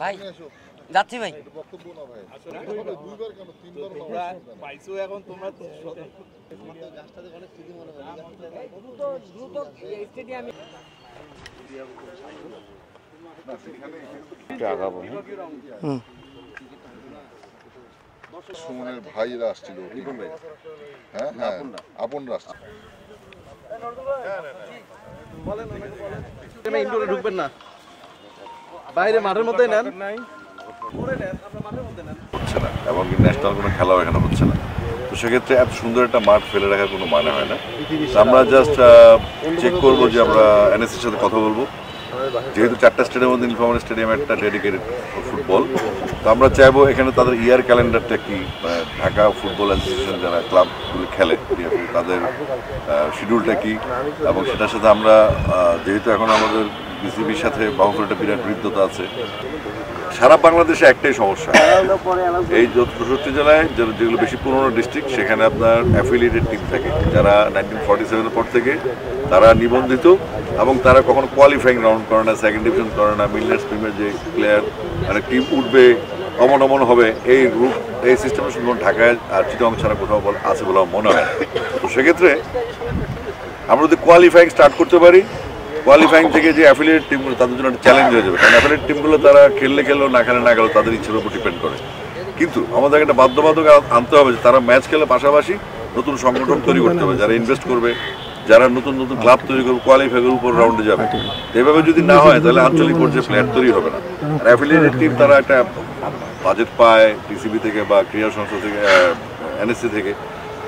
ভাই যাচ্ছি ভাই বক্তব্য না ভাই দুইবার কেন তিনবার পাইছো এখন তোমরা গাছটাতে অনেক স্মৃতি মনে হয় দ্রুত স্টেডিয়ামে সুমনের ভাইরা আসছিল হ্যাঁ হ্যাঁ আপনরা আসছিল ইনডোরে ঢুকবেন না বাইরে মাঠের মধ্যে নেন হচ্ছে না এবং ন্যাশনাল কোনো খেলাও এখানে হচ্ছে না তো সেক্ষেত্রে এত সুন্দর একটা মাঠ ফেলে রাখার কোনো মানে হয় না আমরা জাস্ট চেক করবো যে আমরা এনএসসির সাথে কথা বলবো যেহেতু 4টা স্টেডিয়ামের মধ্যে নীলফামারী স্টেডিয়াম একটা ডেডিকেটেড ফুটবল তো আমরা চাইবো এখানে তাদের ইয়ার ক্যালেন্ডারটা কি ঢাকা ফুটবল অ্যাসোসিয়েশন যারা ক্লাবগুলো খেলে তাদের শিডিউলটা কি এবং সেটার সাথে আমরা যেহেতু এখন আমাদের বিসিবির সাথে বাহুফল একটা বিরাট বিরুদ্ধতা আছে সারা বাংলাদেশে একটাই সমস্যা এই 64 জেলায় যেগুলো বেশি পুরনো ডিস্ট্রিক্ট সেখানে আপনার অ্যাফিলিয়েটেড টিম থাকে যারা 1947-এর পর থেকে তারা নিবন্ধিত এবং তারা কখনো কোয়ালিফাইং রাউন্ড করে না সেকেন্ড ডিভিশন করে না মিডল্যান্ডস প্রিমিয়ার যে প্লেয়ার মানে টিম উঠবে অমন হবে এই সিস্টেমটা শুধু ঢাকায় আর চিটাগং ছাড়া কোথাও আছে বলে আমার মনে হয় তো সেক্ষেত্রে আমরা যদি কোয়ালিফাইং স্টার্ট করতে পারি কোয়ালিফাইং থেকে যে অ্যাফিলিয়েট টিমগুলো তাদের জন্য একটা চ্যালেঞ্জ হয়ে যাবে কারণ অ্যাফিলিয়েট টিমগুলো তারা খেললে না খেলে না গেলেও তাদের ইচ্ছের উপর ডিপেন্ড করে কিন্তু আমাদের একটা বাধ্যবাধক আনতে হবে যে তারা ম্যাচ খেলে পাশাপাশি নতুন সংগঠন তৈরি করতে হবে যারা ইনভেস্ট করবে যারা নতুন ক্লাব তৈরি করবে কোয়ালিফাইয়ের উপর রাউন্ডে যাবে এভাবে যদি না হয় তাহলে আঞ্চলিক পর্যায়ে প্লেয়ার তৈরি হবে না আর অ্যাফিলিয়েটেড টিম তারা একটা বাজেট পায় পিসিবি থেকে বা ক্রীড়া সংস্থা থেকে এনএসসি থেকে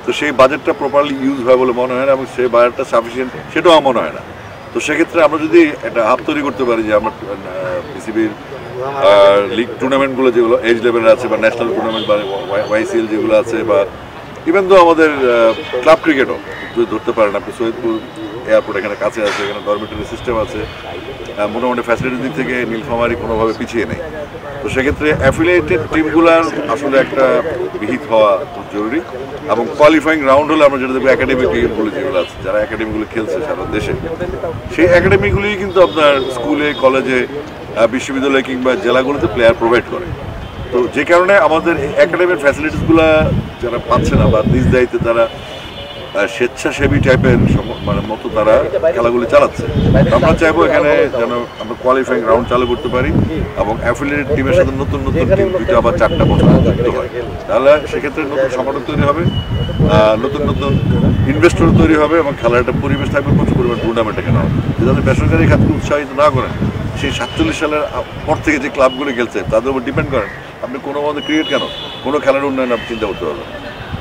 তো সেই বাজেটটা প্রপারলি ইউজ হয় বলে মনে হয় না এবং সেই বাজেটটা সাফিসিয়েন্ট সেটাও আমার মনে হয় না তো সেক্ষেত্রে আমরা যদি একটা হাব তৈরি করতে পারি যে আমরা পিসিবির লিগ টুর্নামেন্টগুলো যেগুলো এজ লেভেলের আছে বা ন্যাশনাল টুর্নামেন্ট বা ওয়াইসিএল যেগুলো আছে বা ইভেন তো আমাদের ক্লাব ক্রিকেটও যদি ধরতে পারেন আপনি সৈয়দপুর এয়ারপোর্ট এখানে কাছে আছে এখানে ডরমিটরি সিস্টেম আছে মোটামুটি ফ্যাসিলিটির দিক থেকে নীলফামারী কোনোভাবে পিছিয়ে নেই তো সেক্ষেত্রে অ্যাফিলিয়েটেড টিমগুলোর আসলে একটা বিহিত হওয়া জরুরি এবং কোয়ালিফাইং রাউন্ড হলে আমরা যেটা দেখবো একাডেমিক টিমগুলো যেগুলো আছে যারা একাডেমিগুলো খেলছে সারা দেশে সেই একাডেমিগুলোই কিন্তু আপনার স্কুলে কলেজে বিশ্ববিদ্যালয় কিংবা জেলাগুলোতে প্লেয়ার প্রোভাইড করে তো যে কারণে আমাদের একাডেমির ফ্যাসিলিটিসগুলো যারা পাচ্ছে না বা নিজ দায়িত্বে তারা স্বেচ্ছাসেবী টাইপের মানে মতো তারা খেলাগুলি চালাচ্ছে আমরা চাইবো এখানে যেন আমরা কোয়ালিফাইং রাউন্ড চালু করতে পারি এবং অ্যাফিলিয়েটেড টিমের সাথে নতুন টিম 2টা বা 4টা বছর যুক্ত হয় তাহলে সেক্ষেত্রে নতুন সংগঠন তৈরি হবে নতুন ইনভেস্টর তৈরি হবে এবং খেলার একটা পরিবেশ থাকবে প্রচুর পরিমাণ টুর্নামেন্ট এখানে হবে যদি বেসরকারি খাতকে উৎসাহিত না করেন সেই 47 সালের পর থেকে যে ক্লাবগুলি খেলছে তাদের উপর ডিপেন্ড করেন আপনি কোনো মধ্যে ক্রিকেট কেন কোনো খেলার উন্নয়ন আপনি চিন্তা করতে পারবেন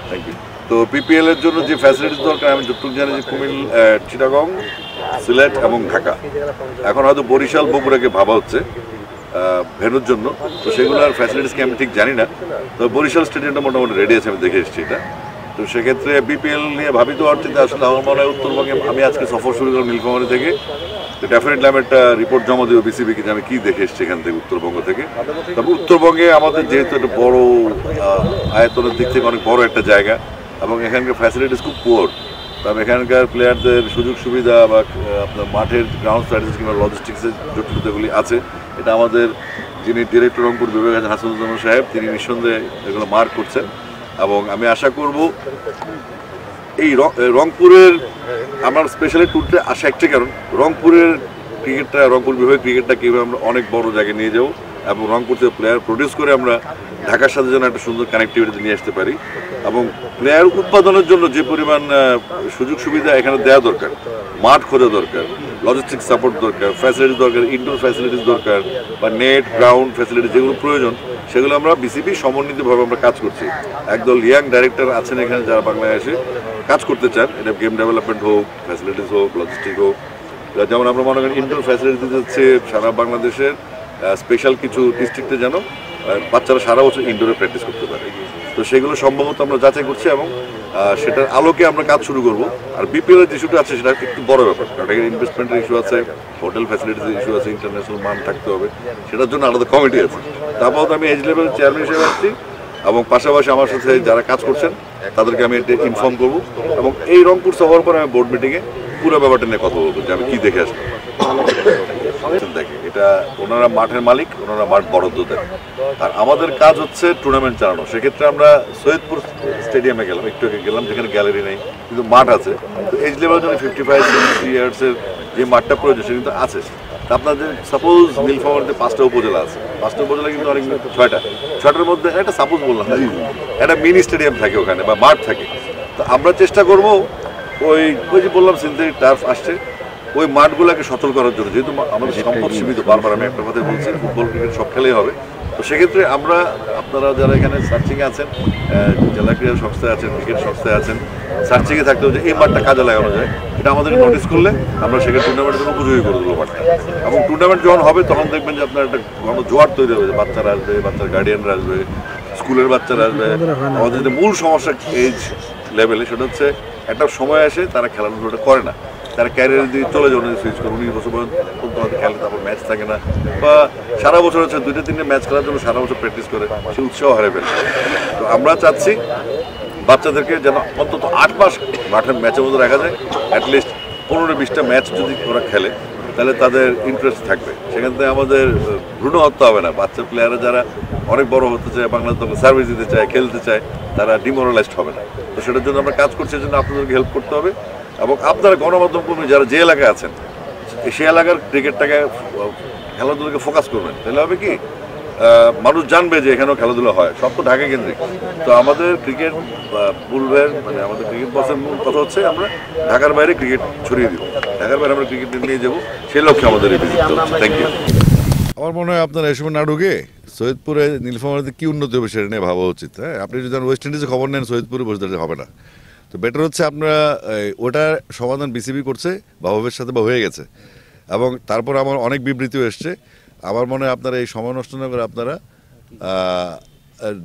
থ্যাংক ইউ তো পিপিএল এর জন্য যে ফ্যাসিলিটিস দরকার আমি যতটুকু জানি যে চিটাগং সিলেট এবং ঢাকা এখন হয়তো বরিশাল বগুড়াকে ভাবা হচ্ছে ভেন্যুর জন্য তো সেগুলোর ফ্যাসিলিটিসকে আমি ঠিক জানি না তো বরিশাল স্টেডিয়ামটা মোটামুটি রেডি আছে আমি দেখে এসেছি এটা তো সেক্ষেত্রে বিপিএল নিয়ে ভাবিত অর্থে আসলে আমার মনে হয় উত্তরবঙ্গে আমি আজকে সফর শুরু করলাম নীলফামারী থেকে তো ডেফিনেটলি আমি একটা রিপোর্ট জমা দেবো বিসিবিকে যে আমি কী দেখে এসেছি এখান থেকে উত্তরবঙ্গ থেকে তবে উত্তরবঙ্গে আমাদের যেহেতু একটা বড় আয়তনের দিক থেকে অনেক বড় একটা জায়গা এবং এখানকার ফ্যাসিলিটিস খুব পুয়ার তবে এখানকার প্লেয়ারদের সুযোগ সুবিধা বা আপনার মাঠের গ্রাউন্ড স্ট্র্যাটেজি কিংবা লজিস্টিক্সের জটিলতাগুলি আছে এটা আমাদের যিনি ডিরেক্টর রংপুর বিভাগ আছেন হাসানুজ্জামান সাহেব তিনি নিঃসন্দেহে এগুলো মার্ক করছেন এবং আমি আশা করব এই রংপুরের আমার স্পেশালি ট্যুরটা আসা একটা কারণ রংপুরের ক্রিকেটটা রংপুর বিভাগের ক্রিকেটটা কীভাবে আমরা অনেক বড় জায়গায় নিয়ে যাবো এবং রংপুর থেকে প্লেয়ার প্রডিউস করে আমরা ঢাকার সাথে যেন একটা সুন্দর কানেক্টিভিটি নিয়ে আসতে পারি এবং প্লেয়ার উৎপাদনের জন্য যে পরিমাণ সুযোগ সুবিধা এখানে দেওয়া দরকার মাঠ খোঁজা দরকার লজিস্টিক সাপোর্ট দরকার ফ্যাসিলিটিস দরকার ইনডোর ফ্যাসিলিটিস দরকার বা নেট গ্রাউন্ড ফ্যাসিলিটি যেগুলো প্রয়োজন সেগুলো আমরা বিসিবি সমন্বিতভাবে আমরা কাজ করছি একদল ইয়াং ডাইরেক্টর আছেন এখানে যারা বাংলায় এসে কাজ করতে চান এটা গেম ডেভেলপমেন্ট হোক ফ্যাসিলিটিস হোক লজিস্টিক হোক যেমন আমরা মনে করেন ইনডোর ফ্যাসিলিটিস হচ্ছে সারা বাংলাদেশের স্পেশাল কিছু ডিস্ট্রিক্টে যেন বাচ্চারা সারা বছর ইনডোরে প্র্যাকটিস করতে পারে তো সেগুলো সম্ভবত আমরা যাচাই করছি এবং সেটার আলোকে আমরা কাজ শুরু করব। আর বিপিএল এর ইস্যুটা আছে সেটা একটু বড় ব্যাপার, কারণ এখানে ইনভেস্টমেন্টের ইস্যু আছে, হোটেল ফ্যাসিলিটিসের ইস্যু আছে, ইন্টারন্যাশনাল মান থাকতে হবে, সেটার জন্য আলাদা কমিটি আছে। তারপর আমি এজ লেভেল চেয়ারম্যান হিসেবে আসছি এবং পাশাপাশি আমার সাথে যারা কাজ করছেন তাদেরকে আমি এটা ইনফর্ম করবো এবং এই রংপুর সফর পরে আমি বোর্ড মিটিংয়ে পুরো ব্যাপারটা নিয়ে কথা বলবো যে আমি কি দেখে আসলাম। দেখে এটা ওনারা মাঠের মালিক, ওনারা মাঠ বরাদ্দ দেন, আর আমাদের কাজ হচ্ছে টুর্নামেন্ট চালানো। সেক্ষেত্রে আমরা সৈয়দপুর স্টেডিয়ামে গেলাম, একটু আগে গেলাম, যেখানে গ্যালারি নেই কিন্তু মাঠ আছে। তো এজ লেভেলের জন্য 55-60 ইয়ার্সের যে মাঠটা প্রয়োজন সেটা কিন্তু আছে। আপনাদের সাপোজ নীলফামারীতে 5টা উপজেলা আছে, 5টা উপজেলা কিন্তু অনেক 6টার মধ্যে একটা সাপোজ বললাম একটা মিনি স্টেডিয়াম থাকে ওখানে বা মাঠ থাকে। তো আমরা চেষ্টা করবো ওই যে বললাম সিনথেটিক টার্ফ আসছে, ওই মাঠগুলোকে সচল করার জন্য, যেহেতু আমাদের সম্পদ সীমিত, বারবার আমি একটা কথা বলছি, ফুটবল ক্রিকেট সব খেলেই হবে। তো সেক্ষেত্রে আমরা আপনারা যারা এখানে সার্চিংয়ে আছেন, জেলা ক্রীড়া সংস্থায় আছেন, ক্রিকেট সংস্থায় আছেন, সার্চিংয়ে থাকতে হবে যে এই মাঠটা কাজে লাগানো যায়, এটা আমাদের নোটিস করলে আমরা সেখানে টুর্নামেন্টের জন্য উপযোগী করে দেবো মাঠটা। এবং টুর্নামেন্ট যখন হবে তখন দেখবেন যে আপনার একটা জোয়ার তৈরি হবে, বাচ্চারা আসবে, বাচ্চার গার্ডিয়ানরা আসবে, স্কুলের বাচ্চারা আসবে। আমাদের যে মূল সমস্যা এজ লেভেলে সেটা হচ্ছে একটা সময় আসে তারা খেলাধুলোটা করে না, তারা ক্যারিয়ার দিয়ে চলে যাবে, সুইচ করে 19 বছর পর্যন্ত খেলে, তারপর ম্যাচ থাকে না, বা সারা বছর হচ্ছে 2-3 ম্যাচ খেলার জন্য সারা বছর প্র্যাকটিস করে সে উৎসাহ হারিয়ে ফেলে। তো আমরা চাচ্ছি বাচ্চাদেরকে যেন অন্তত 8 মাস মাঠের ম্যাচের মধ্যে রাখা যায়, অ্যাটলিস্ট 15-20টা ম্যাচ যদি ওরা খেলে তাহলে তাদের ইন্টারেস্ট থাকবে। সেখান থেকে আমাদের ভ্রূণ হত্যা হবে না। বাচ্চা প্লেয়াররা যারা অনেক বড় হতে চায়, বাংলাদেশ দলে সার্ভিস দিতে চায়, খেলতে চায়, তারা ডিমোরালাইজড হবে না। তো সেটার জন্য আমরা কাজ করছি, জন্য আপনাদেরকে হেল্প করতে হবে। এবং আপনারা গণমাধ্যম কর্মী যারা যে এলাকায় আছেন সে এলাকার ক্রিকেটটাকে খেলাধুলাকে ফোকাস করবেন, তাহলে হবে কি মানুষ জানবে যে এখানেও খেলাধুলা হয়। সব তো ঢাকা কেন্দ্রিক। তো আমাদের ক্রিকেট পূর্বের মানে আমাদের ক্রিকেট বসের মূল কথা হচ্ছে আমরা ঢাকার বাইরে ক্রিকেট ছড়িয়ে দিব, ঢাকার বাইরে আমরা ক্রিকেট নিয়ে যাবো, সেই লক্ষ্যে আমাদের এই ভিজিট চলছে। Thank you. আমার মনে হয় আপনারা এই সময় না ঢুকে সৈয়দপুরে নীলফামারীতে কী উন্নতি হবে সেটা নিয়ে ভাবা উচিত। হ্যাঁ, আপনি যদি ওয়েস্ট ইন্ডিজে খবর নেন সৈয়দপুরে বসে থাকলে হবে না। তো বেটার হচ্ছে আপনারা ওটার সমাধান বিসিবি করছে বাবুবের সাথে বা হয়ে গেছে, এবং তারপর আমার অনেক বিবৃতিও এসছে। আমার মনে হয় আপনারা এই সময় নষ্ট না করে আপনারা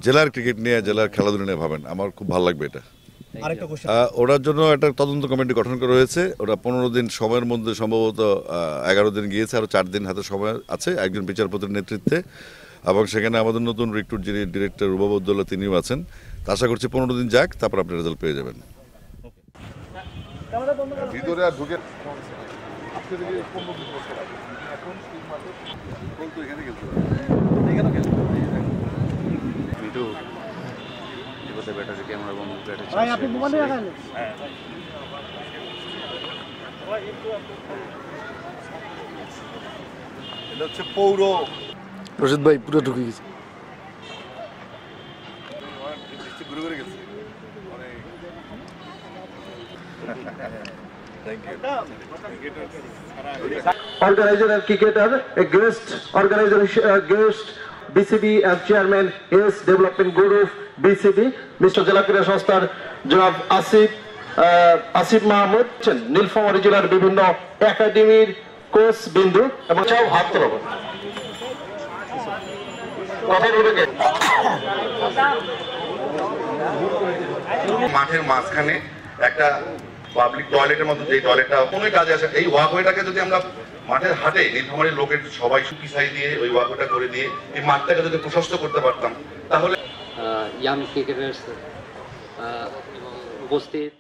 জেলার ক্রিকেট নিয়ে, জেলার খেলাধুলা নিয়ে ভাবেন। আমার খুব ভালো লাগবে এটা। ওটার জন্য একটা তদন্ত কমিটি গঠন করা হয়েছে। ওরা 15 দিন সময়ের মধ্যে সম্ভবত 11 দিন গিয়েছে, আরও 4 দিন হাতে সময় আছে একজন বিচারপতির নেতৃত্বে। এবং সেখানে আমাদের নতুন রিক্রুট যিনি ডিরেক্টর রুবাবুদ্দৌলা তিনিও আছেন। আশা করছি 15 দিন যাক, তারপর আপনি রেজাল্ট পেয়ে যাবেন। ভিতরে আর ঢুকে এটা হচ্ছে পৌর রশিদ ভাই পুরো ঢুকে গেছে। ঘুরে ঘুরে গেছে। Organizer and cricketer, a guest organizer, guest BCB and chairman is development guru BCB, Mr. Jela Kriya Sansthaর জনাব আসিফ মাহমুদ, নীলফামারী জেলার বিভিন্ন একাডেমির কোচ বিন্দু এবং সব হাত তোলাবো। মাঠের মাঝখানে একটা পাবলিক টয়লেটের মতো, যে টয়লেটটা কোনো কাজে আসে, এই ওয়াকওয়েটাকে যদি আমরা মাঠের হাটে নীলফামারীর লোকের সবাই সুকিসাই দিয়ে ওই ওয়াকওয়েটা করে দিয়ে এই মাঠটাকে যদি প্রশস্ত করতে পারতাম তাহলে ইয়াং ক্রিকেটার্স উপস্থিত